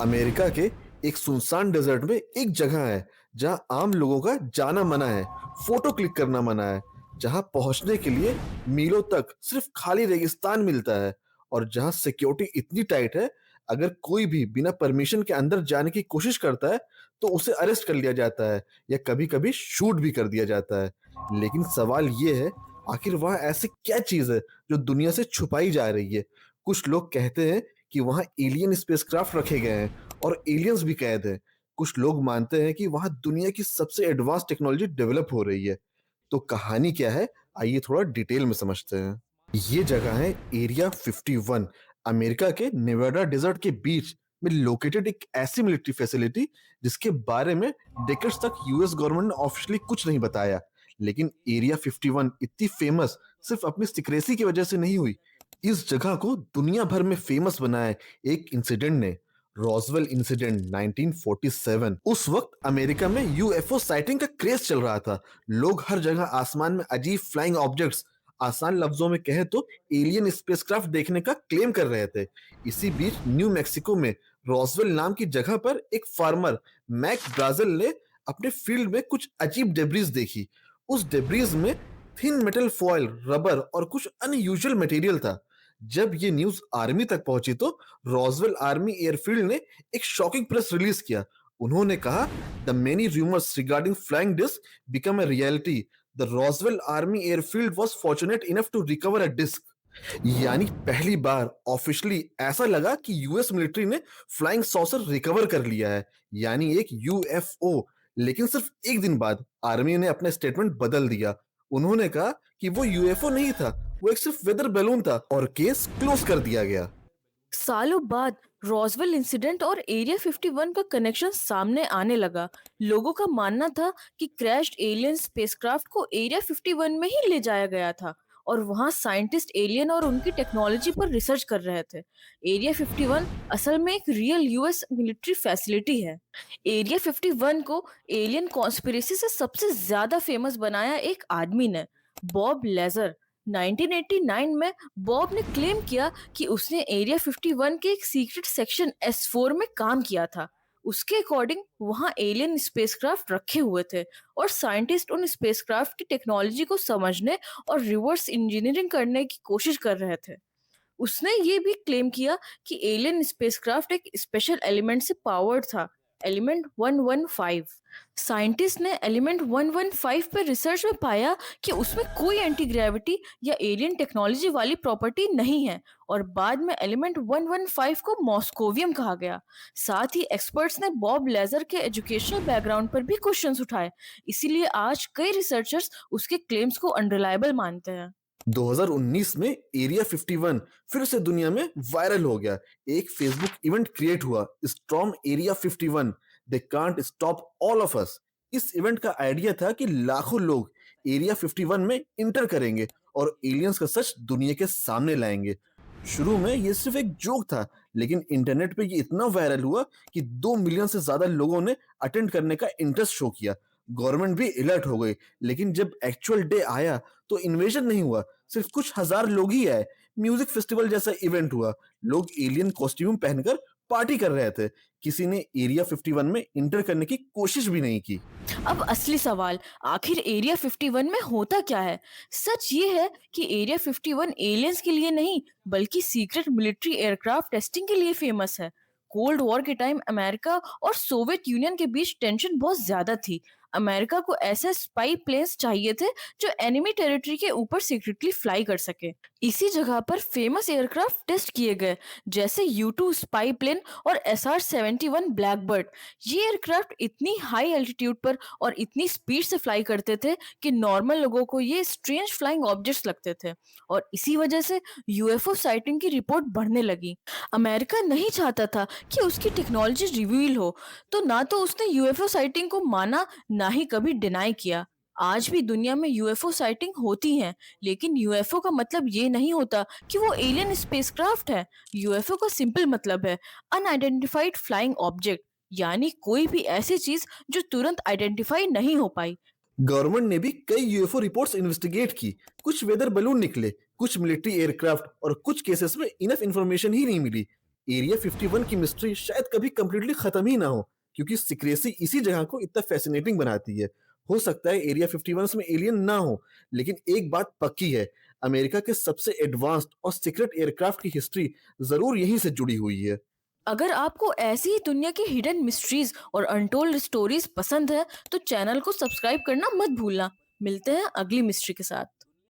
America के एक सुनसान डेजर्ट में एक जगह है जहां आम लोगों का जाना मना है, फोटो क्लिक करना मना है, जहां पहुंचने के लिए मीलों तक सिर्फ खाली रेगिस्तान मिलता है और जहां सिक्योरिटी इतनी टाइट है, अगर कोई भी बिना परमिशन के अंदर जाने की कोशिश करता है तो उसे अरेस्ट कर लिया जाता है या कभी-कभी शूट भी कर दिया जाता है। लेकिन सवाल ये है, आखिर वहां ऐसी क्या चीज है जो दुनिया से छुपाई जा रही है? कुछ लोग कहते हैं कि वहां एलियन स्पेसक्राफ्ट रखे गए हैं और एलियंस भी कैद हैं। कुछ लोग मानते हैं कि वहां दुनिया की सबसे एडवांस टेक्नोलॉजी डेवलप हो रही है। तो कहानी क्या है, आइए थोड़ा डिटेल में समझते हैं। ये जगह है एरिया 51, अमेरिका के नेवाडा डेजर्ट के बीच में लोकेटेड एक ऐसी मिलिट्री फैसिलिटी जिसके बारे में डेकेड्स तक यूएस गवर्नमेंट ने ऑफिशियली कुछ नहीं बताया। लेकिन एरिया 51 इतनी फेमस सिर्फ अपनी सिक्रेसी की वजह से नहीं हुई। इस जगह को दुनिया भर में फेमस बनाया एक इंसिडेंट ने, रॉसवेल इंसिडेंट 1947। उस वक्त अमेरिका में यूएफओ साइटिंग का क्रेज चल रहा था। लोग हर जगह आसमान में अजीब फ्लाइंग ऑब्जेक्ट्स, आसान लफ्जों में कहे तो एलियन स्पेसक्राफ्ट देखने का क्लेम कर रहे थे। इसी बीच न्यू मैक्सिको में रॉसवेल नाम की जगह पर एक फार्मर मैक ब्राजिल ने अपने फील्ड में कुछ अजीब डेब्रीज देखी। उस डेब्रीज में थिन मेटल फॉयल, रबर और कुछ अनयूजुअल मटेरियल था। जब ये न्यूज आर्मी तक पहुंची तो रॉसवेल आर्मी एयरफील्ड ने एक शॉकिंग प्रेस रिलीज किया। उन्होंने कहा, the many rumours regarding flying disc become a reality. The Roswell Army Airfield was fortunate enough to recover a disc. यानी पहली बार ऑफिशियली ऐसा लगा कि यूएस मिलिट्री ने फ्लाइंग सॉसर रिकवर कर लिया है, यानी एक यूएफओ। लेकिन सिर्फ एक दिन बाद आर्मी ने अपना स्टेटमेंट बदल दिया। उन्होंने कहा कि वो यूएफओ नहीं था, वो एक सिर्फ वेदर बैलून था और केस क्लोज कर दिया गया। सालों बाद रॉसवेल इंसिडेंट और एरिया 51 का कनेक्शन सामने आने लगा। लोगों का मानना था कि क्रैश्ड एलियन स्पेसक्राफ्ट को एरिया 51 में ही ले जाया गया था और वहां साइंटिस्ट एलियन और उनकी टेक्नोलॉजी पर रिसर्च कर रहे थे। एरिया 51 असल में एक रियल यूएस मिलिट्री फैसिलिटी है। एरिया 51 को एलियन कॉन्स्पिरेसी से सबसे ज्यादा फेमस बनाया एक आदमी ने, बॉब लेजर। 1989 में बॉब ने क्लेम किया कि उसने एरिया 51 के एक सीक्रेट सेक्शन S4 में काम किया था। उसके अकॉर्डिंग वहां एलियन स्पेसक्राफ्ट रखे हुए थे और साइंटिस्ट उन स्पेसक्राफ्ट की टेक्नोलॉजी को समझने और रिवर्स इंजीनियरिंग करने की कोशिश कर रहे थे। उसने ये भी क्लेम किया कि एलियन स्पेसक्राफ्ट एक स्पेशल एलिमेंट से पावर्ड था, एलिमेंट 115। साइंटिस्ट ने एलिमेंट 115 पर रिसर्च में पाया कि उसमें कोई एंटी ग्रेविटी या एलियन टेक्नोलॉजी वाली प्रॉपर्टी नहीं है और बाद में एलिमेंट 115 को मॉस्कोवियम कहा गया। साथ ही एक्सपर्ट्स ने बॉब लेजर के एजुकेशनल बैकग्राउंड पर भी क्वेश्चंस उठाए, इसीलिए आज कई रिसर्चर्स उसके क्लेम्स को अनरिलायबल मानते हैं। 2019 में एरिया 51 फिर से दुनिया में वायरल हो गया। एक फेसबुक इवेंट क्रिएट हुआ, storm area 51, they can't stop all of us. इस इवेंट का आइडिया था कि लाखों लोग एरिया 51 में इंटर करेंगे और एलियंस का सच दुनिया के सामने लाएंगे। शुरू में ये सिर्फ एक जोक था, लेकिन इंटरनेट पे ये इतना वायरल हुआ कि 2 मिलियन से ज्यादा लोगों ने अटेंड करने का इंटरेस्ट शो किया। गवर्नमेंट भी अलर्ट हो गई। लेकिन जब एक्चुअल डे आया तो इन्वेजन नहीं हुआ, सिर्फ कुछ हजार लोग ही आए। म्यूजिक फेस्टिवल जैसा इवेंट हुआ, लोग एलियन कॉस्ट्यूम पहनकर पार्टी कर रहे थे। किसी ने एरिया 51 में इंटर करने की कोशिश भी नहीं की। अब असली सवाल, आखिर एरिया 51 में होता क्या है? सच ये है कि एरिया 51 एलियंस के लिए नहीं बल्कि सीक्रेट मिलिट्री एयरक्राफ्ट टेस्टिंग के लिए फेमस है। कोल्ड वॉर के टाइम अमेरिका और सोवियत यूनियन के बीच टेंशन बहुत ज्यादा थी। अमेरिका को ऐसे स्पाई प्लेन्स चाहिए थे जो एनिमी टेरिटरी के ऊपर सीक्रेटली फ्लाई कर सके। इसी जगह पर फेमस एयरक्राफ्ट टेस्ट किए गए, जैसे U2 स्पाई प्लेन और SR-71 ब्लैकबर्ड। ये एयरक्राफ्ट इतनी हाई एल्टीट्यूड पर और इतनी स्पीड से फ्लाई करते थे कि नॉर्मल लोगों को ये स्ट्रेंज फ्लाइंग ऑब्जेक्ट्स लगते थे और इसी वजह से यूएफओ साइटिंग की रिपोर्ट बढ़ने लगी। अमेरिका नहीं चाहता था कि उसकी टेक्नोलॉजी रिवील हो, तो ना तो उसने यूएफओ साइटिंग को माना ना ही कभी डिनाई किया। आज भी दुनिया में यूएफओ साइटिंग होती हैं, लेकिन यूएफओ का मतलब ये नहीं होता कि वो एलियन स्पेसक्राफ्ट है। यूएफओ का सिंपल मतलब है अनआइडेंटिफाइड फ्लाइंग ऑब्जेक्ट, यानी कोई भी ऐसी चीज जो तुरंत आइडेंटिफाई नहीं हो पाई। गवर्नमेंट ने भी कई यूएफओ रिपोर्ट्स इन्वेस्टिगेट की। कुछ वेदर बलून निकले, कुछ मिलिट्री एयरक्राफ्ट और कुछ केसेस में इनफ इंफॉर्मेशन ही नहीं मिली। एरिया 51 की मिस्ट्री शायद कभी कंप्लीटली खत्म ही ना हो, क्योंकि सीक्रेसी इसी जगह को इतना फैसिनेटिंग बनाती है। हो सकता है एरिया 51 में एलियन ना हो, लेकिन एक बात पक्की है, अमेरिका के सबसे एडवांस्ड और सीक्रेट एयरक्राफ्ट की हिस्ट्री जरूर यहीं से जुड़ी हुई है। अगर आपको ऐसी ही दुनिया की हिडन मिस्ट्रीज और अनटोल्ड स्टोरीज पसंद है तो चैनल को सब्सक्राइब करना मत भूलना। मिलते हैं अगली मिस्ट्री के साथ।